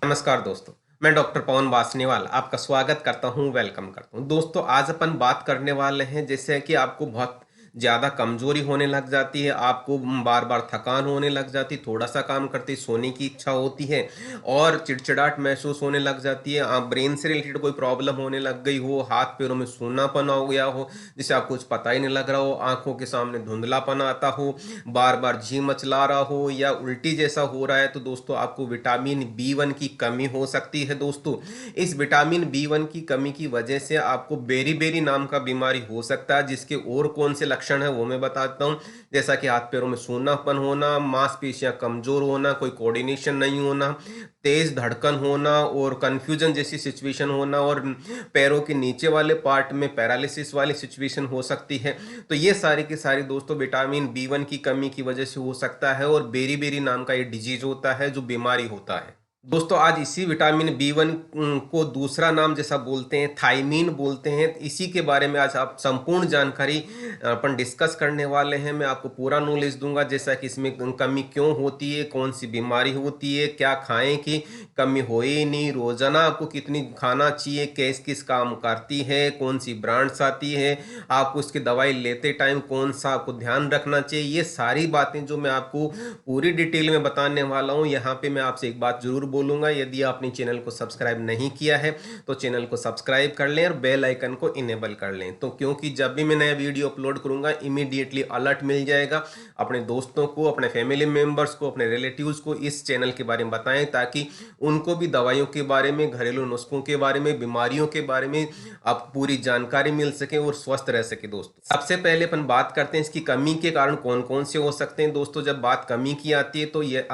नमस्कार दोस्तों। मैं डॉक्टर पवन वासनीवाल आपका स्वागत करता हूं, वेलकम करता हूं। दोस्तों आज अपन बात करने वाले हैं जैसे कि आपको बहुत ज़्यादा कमज़ोरी होने लग जाती है, आपको बार-बार थकान होने लग जाती है, थोड़ा-सा काम करते ही सोने की इच्छा होती है और चिड़चिड़ाहट महसूस होने लग जाती है। ब्रेन से रिलेटेड कोई प्रॉब्लम होने लग गई हो, हाथ-पैरों में सूनापन हो गया हो, जिससे आपको कुछ पता ही नहीं लग रहा हो, आँखों के सामने धुंधलापन आता हो, बार-बार जी मचला रहा हो या उल्टी जैसा हो रहा है, तो दोस्तों आपको विटामिन बी 1 की कमी हो सकती है दोस्तों। इस विटामिन बी 1 की कमी की वजह से आपको बेरी-बेरी नाम का बीमारी हो सकता है, जिसके और कौन से लक्षण हैं वो मैं बताता हूँ। जैसा कि हाथ पैरों में सूनापन होना, मांसपेशियाँ कमज़ोर होना, कोई कोऑर्डिनेशन नहीं होना, तेज़ धड़कन होना और कन्फ्यूजन जैसी सिचुएशन होना और पैरों के नीचे वाले पार्ट में पैरालिसिस वाली सिचुएशन हो सकती है। तो ये सारी की सारी दोस्तों विटामिन बी 1 की कमी की वजह से हो सकता है और बेरी-बेरी नाम का ये डिजीज़ होता है जो बीमारी होता है। दोस्तों आज इसी विटामिन बी 1 को दूसरा नाम जैसा बोलते हैं, थायमीन बोलते हैं। इसी के बारे में आज आप संपूर्ण जानकारी अपन डिस्कस करने वाले हैं। मैं आपको पूरा नॉलेज दूँगा जैसा कि इसमें कमी क्यों होती है, कौन-सी बीमारी होती है, क्या खाएँ कि कमी हो ही नहीं, रोज़ाना आपको कितनी खाना चाहिए, किस-किस काम करती है, कौन-सी ब्रांड्स आती है, आपको इसकी दवाई लेते टाइम कौन-सा आपको ध्यान रखना चाहिए। ये सारी बातें जो मैं आपको पूरी डिटेल में बताने वाला हूँ। यहाँ पे मैं आपसे एक बात ज़रूर बोलूँगा, यदि आपने चैनल को सब्सक्राइब नहीं किया है, तो चैनल को सब्सक्राइब कर लें और बेल आइकन को इनेबल कर लें। तो क्योंकि जब भी मैं नया वीडियो अपलोड करूँगा, इमीडिएटली अलर्ट मिल जाएगा। अपने दोस्तों को, अपने फैमिली मेंबर्स को, अपने रिलेटिव्स को इस चैनल के बारे में बताएँ ताकि उनको भी दवाइयों के बारे में, घरेलू नुस्खों के बारे में, बीमारियों के बारे में आप पूरी जानकारी मिल सके और स्वस्थ रह सके दोस्तों। सबसे पहले अपन बात करते हैं इसकी कमी के कारण कौन-कौन से हो सकते हैं दोस्तों। जब बात कमी की आती है तो ये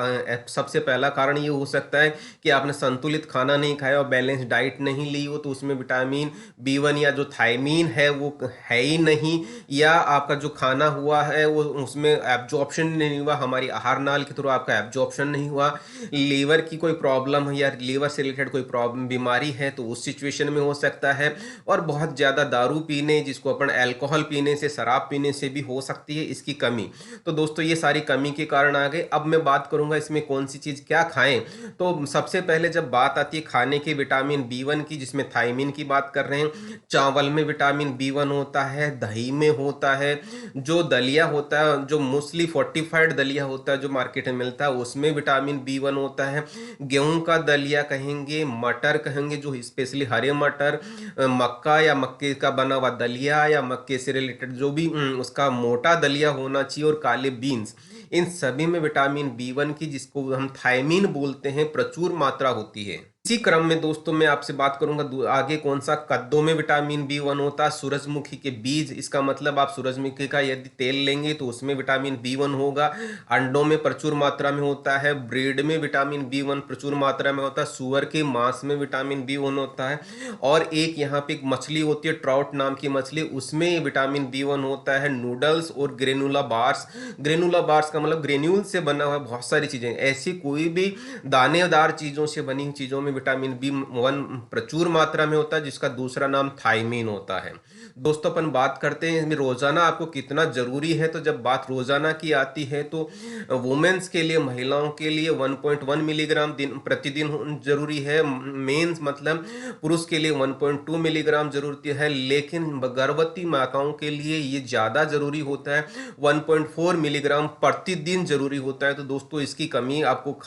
सबसे पहला कारण ये हो सकता है कि आपने संतुलित खाना नहीं खाया और बैलेंस डाइट नहीं ली हो, तो उसमें विटामिन बी 1 या जो थायमीन है वो है ही नहीं, या आपका जो खाना हुआ है वो उसमें एब्जॉर्प्शन नहीं हुआ, हमारी आहार नाल के थ्रू आपका एब्जॉर्प्शन नहीं हुआ। लीवर की कोई प्रॉब्लम है या लीवर से रिलेटेड कोई प्रॉब्लम बीमारी है तो उस सिचुएशन में हो सकता है। और बहुत ज़्यादा दारू पीने, जिसको अपन अल्कोहल पीने से, शराब पीने से भी हो सकती है इसकी कमी। तो दोस्तों ये सारी कमी के कारण आ गए। अब मैं बात करूंगा इसमें कौन सी चीज़ क्या खाएं। तो सबसे पहले जब बात आती है खाने के विटामिन बी 1 की, जिसमें थायमीन की बात कर रहे हैं, चावल में विटामिन बी 1 होता है, दही में होता है, जो दलिया होता है, जो मूसली फोर्टिफाइड दलिया होता है जो मार्केट में मिलता है उसमें विटामिन बी 1 होता है। गेहूं का दलिया कहेंगे, मटर कहेंगे जो स्पेशली हरे मटर, मक्का या मक्के का बना हुआ दलिया या मक्के से रिलेटेड जो भी उसका मोटा दलिया होना चाहिए, और काले बीन्स, इन सभी में विटामिन बी 1 की, जिसको हम थायमीन बोलते हैं, प्रचुर मात्रा होती है। इसी क्रम में दोस्तों मैं आपसे बात करूंगा आगे कौन सा। कद्दू में विटामिन बी 1 होता है, सूरजमुखी के बीज, इसका मतलब आप सूरजमुखी का यदि तेल लेंगे तो उसमें विटामिन बी 1 होगा। अंडों में प्रचुर मात्रा में होता है, ब्रेड में विटामिन बी 1 प्रचुर मात्रा में होता है, सुअर के मांस में विटामिन बी 1 होता है, और एक यहाँ पे एक मछली होती है ट्राउट नाम की मछली, उसमें विटामिन बी 1 होता है। नूडल्स और ग्रेनुला बार्स, ग्रेनुला बार्स का मतलब ग्रेन्यूल से बना हुआ बहुत सारी चीजें, ऐसी कोई भी दानेदार चीजों से बनी चीजों में विटामिन बी 1 प्रचुर मात्रा में होता है, जिसका दूसरा नाम थायमीन होता है। दोस्तों अपन बात करते हैं इसमें रोजाना आपको कितना जरूरी है। तो जब बात रोजाना की आती है तो वुमेन्स के लिए, महिलाओं के लिए 1.1 मिलीग्राम दिन प्रतिदिन जरूरी है। मेंस मतलब पुरुष के लिए 1.2 मिलीग्राम जरूरत है, लेकिन गर्भवती माताओं के लिए ये ज़्यादा जरूरी होता है, 1.4 मिलीग्राम प्रतिदिन जरूरी होता है। तो दोस्तों इसकी कमी आपको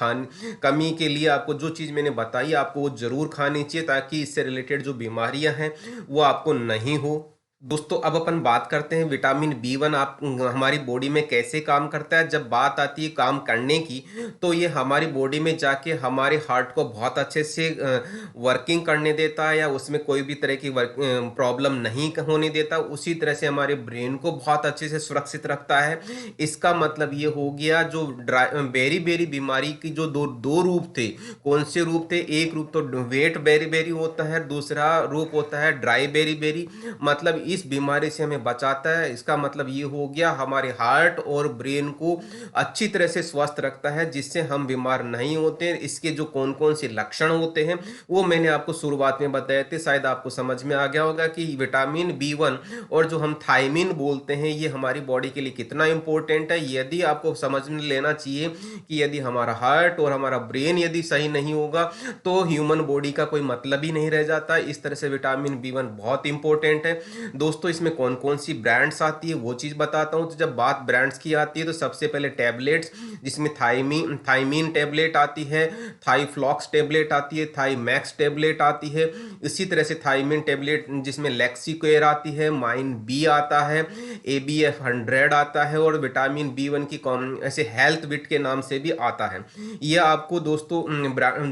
कमी के लिए आपको जो चीज़ मैंने बताई आपको वो जरूर खानी चाहिए, ताकि इससे रिलेटेड जो बीमारियां हैं वो आपको नहीं हो। दोस्तों अब अपन बात करते हैं विटामिन बी 1 आप हमारी बॉडी में कैसे काम करता है। जब बात आती है काम करने की, तो ये हमारी बॉडी में जाके हमारे हार्ट को बहुत अच्छे से वर्किंग करने देता है, या उसमें कोई भी तरह की प्रॉब्लम नहीं होने देता। उसी तरह से हमारे ब्रेन को बहुत अच्छे से सुरक्षित रखता है। इसका मतलब ये हो गया जो बेरी बेरी बीमारी की जो दो दो रूप थे, कौन से रूप थे, एक रूप तो वेट बेरी बेरी होता है, दूसरा रूप होता है ड्राई बेरी बेरी। मतलब इस बीमारी से हमें बचाता है। इसका मतलब ये हो गया हमारे हार्ट और ब्रेन को अच्छी तरह से स्वस्थ रखता है, जिससे हम बीमार नहीं होते। इसके जो कौन कौन से लक्षण होते हैं वो मैंने आपको शुरुआत में बताए थे, शायद आपको समझ में आ गया होगा कि विटामिन बी 1 और जो हम थायमीन बोलते हैं ये हमारी बॉडी के लिए कितना इंपॉर्टेंट है। यदि आपको समझ में लेना चाहिए कि यदि हमारा हार्ट और हमारा ब्रेन यदि सही नहीं होगा तो ह्यूमन बॉडी का कोई मतलब ही नहीं रह जाता। इस तरह से विटामिन बी 1 बहुत इंपॉर्टेंट है दोस्तों। इसमें कौन कौन सी ब्रांड्स आती है वो चीज़ बताता हूँ। तो जब बात ब्रांड्स की आती है तो सबसे पहले टैबलेट्स, जिसमें थाइमीन टैबलेट आती है, थाईफ्लॉक्स टैबलेट आती है, थाई मैक्स टैबलेट आती है। इसी तरह से थाइमीन टैबलेट जिसमें लेक्सिकेयर आती है, माइन बी आता है, ABF 100 आता है और विटामिन बी 1 की ऐसे हेल्थ विट के नाम से भी आता है। यह आपको दोस्तों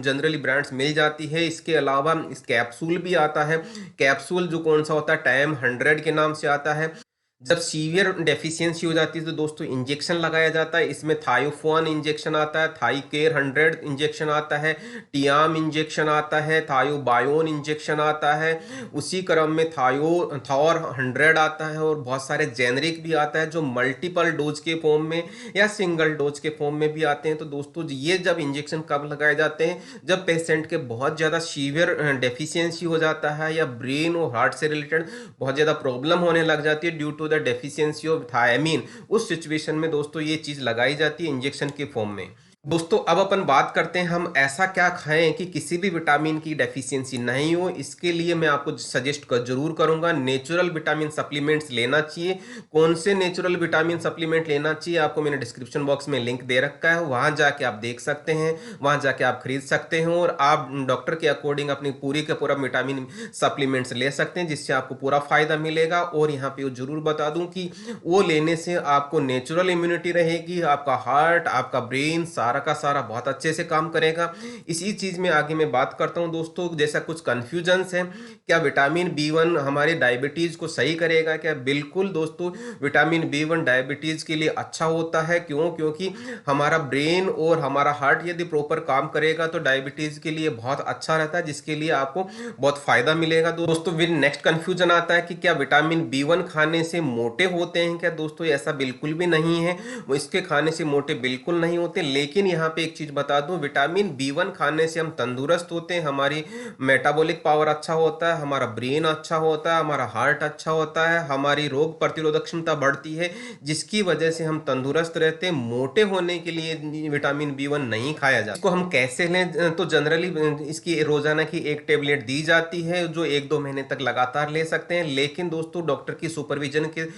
जनरली ब्रांड्स मिल जाती है। इसके अलावा इस कैप्सूल भी आता है। कैप्सूल जो कौन सा होता है, टाइम 100 के नाम से आता है। जब सीवियर डेफिशिएंसी हो जाती है तो दोस्तों इंजेक्शन लगाया जाता है। इसमें थायोफोन इंजेक्शन आता है, थाईकेयर 100 इंजेक्शन आता है, टियाम इंजेक्शन आता है, थायोबायोन इंजेक्शन आता है। उसी क्रम में थॉर 100 आता है और बहुत सारे जेनरिक भी आता है जो मल्टीपल डोज के फॉर्म में या सिंगल डोज के फॉर्म में भी आते हैं। तो दोस्तों ये जब इंजेक्शन कब लगाए जाते हैं, जब पेशेंट के बहुत ज़्यादा सीवियर डेफिशिएंसी हो जाता है या ब्रेन और हार्ट से रिलेटेड बहुत ज़्यादा प्रॉब्लम होने लग जाती है due to the deficiency of thiamine. उस सिचुएशन में दोस्तों ये चीज लगाई जाती है इंजेक्शन के फॉर्म में। दोस्तों अब अपन बात करते हैं हम ऐसा क्या खाएं कि किसी भी विटामिन की डेफिशिएंसी नहीं हो। इसके लिए मैं आपको सजेस्ट जरूर करूंगा, नेचुरल विटामिन सप्लीमेंट्स लेना चाहिए। कौन से नेचुरल विटामिन सप्लीमेंट लेना चाहिए आपको मैंने डिस्क्रिप्शन बॉक्स में लिंक दे रखा है, वहां जाके आप देख सकते हैं, वहां जाके आप खरीद सकते हैं और आप डॉक्टर के अकॉर्डिंग अपनी पूरी का पूरा विटामिन सप्लीमेंट्स ले सकते हैं, जिससे आपको पूरा फायदा मिलेगा। और यहाँ पे जरूर बता दूं कि वो लेने से आपको नेचुरल इम्यूनिटी रहेगी, आपका हार्ट, आपका ब्रेन सारा का सारा बहुत अच्छे से काम करेगा। इसी चीज में आगे मैं बात करता हूं दोस्तों। जैसा कुछ कंफ्यूजन्स हैं, क्या विटामिन बी 1 हमारे डायबिटीज को सही करेगा क्या? बिल्कुल दोस्तों, विटामिन बी 1 डायबिटीज के लिए अच्छा होता है। क्यों? क्योंकि हमारा ब्रेन और हमारा हार्ट यदि प्रॉपर काम करेगा तो डायबिटीज के लिए बहुत अच्छा रहता है, जिसके लिए आपको बहुत फायदा मिलेगा। दोस्तों फिर नेक्स्ट कंफ्यूजन आता है कि क्या विटामिन बी 1 खाने से मोटे होते हैं क्या? दोस्तों ऐसा बिल्कुल भी नहीं है, वो इसके खाने से मोटे बिल्कुल नहीं होते। लेकिन यहाँ पे एक चीज बता दूं, विटामिन बी 1 खाने से हम तंदुरुस्त होते हैं, हमारी मेटाबॉलिक पावर अच्छा होता है, हमारा ब्रेन अच्छा होता है, हमारा हार्ट अच्छा होता है, हमारी रोग प्रतिरोधक क्षमता बढ़ती है, जिसकी वजह से हम तंदुरुस्त रहते हैं। मोटे होने के लिए विटामिन बी 1 नहीं खाया जाता। इसको हम कैसे लें? तो जनरली इसकी रोजाना की एक टेबलेट दी जाती है जो 1-2 महीने तक लगातार ले सकते हैं, लेकिन दोस्तों डॉक्टर की सुपरविजन के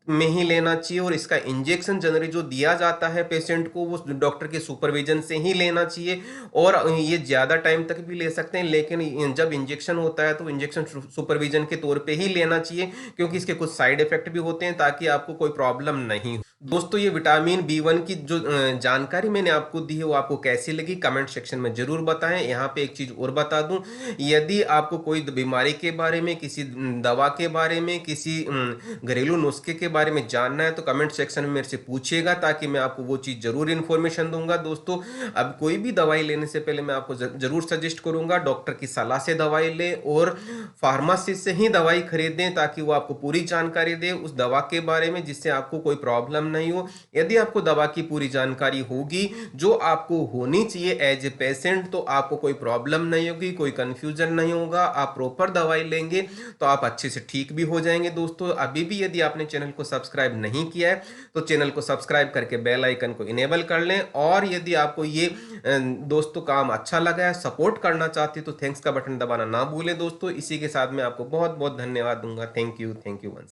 में ही लेना चाहिए। और इसका इंजेक्शन जनरली जो दिया जाता है पेशेंट को वो डॉक्टर के सुपरविजन से ही लेना चाहिए। और ये ज़्यादा टाइम तक भी ले सकते हैं, लेकिन जब इंजेक्शन होता है तो इंजेक्शन सुपरविजन के तौर पे ही लेना चाहिए, क्योंकि इसके कुछ साइड इफेक्ट भी होते हैं, ताकि आपको कोई प्रॉब्लम नहीं हो। दोस्तों ये विटामिन बी 1 की जो जानकारी मैंने आपको दी है वो आपको कैसी लगी कमेंट सेक्शन में जरूर बताएं। यहाँ पे एक चीज और बता दूं, यदि आपको कोई बीमारी के बारे में, किसी दवा के बारे में, किसी घरेलू नुस्खे के बारे में जानना है तो कमेंट सेक्शन में मेरे से पूछिएगा, ताकि मैं आपको वो चीज जरूर इन्फॉर्मेशन दूंगा। दोस्तों अब कोई भी दवाई लेने से पहले मैं आपको जरूर सजेस्ट करूंगा डॉक्टर की सलाह से दवाई लें और फार्मासिस्ट से ही दवाई खरीदें, ताकि वो आपको पूरी जानकारी दे उस दवा के बारे में, जिससे आपको कोई प्रॉब्लम नहीं हो। यदि आपको दवा की पूरी जानकारी होगी जो आपको होनी चाहिए एज ए पेशेंट, तो आपको कोई प्रॉब्लम नहीं होगी, कोई कंफ्यूजन नहीं होगा, आप प्रॉपर दवाई लेंगे तो आप अच्छे से ठीक भी हो जाएंगे। दोस्तों अभी भी यदि आपने चैनल को सब्सक्राइब नहीं किया है तो चैनल को सब्सक्राइब करके बेल आइकन को इनेबल कर लें। और यदि आपको ये दोस्तों काम अच्छा लगा है, सपोर्ट करना चाहते तो थैंक्स का बटन दबाना ना भूलें। दोस्तों इसी के साथ मैं आपको बहुत बहुत धन्यवाद दूंगा। Thank you once.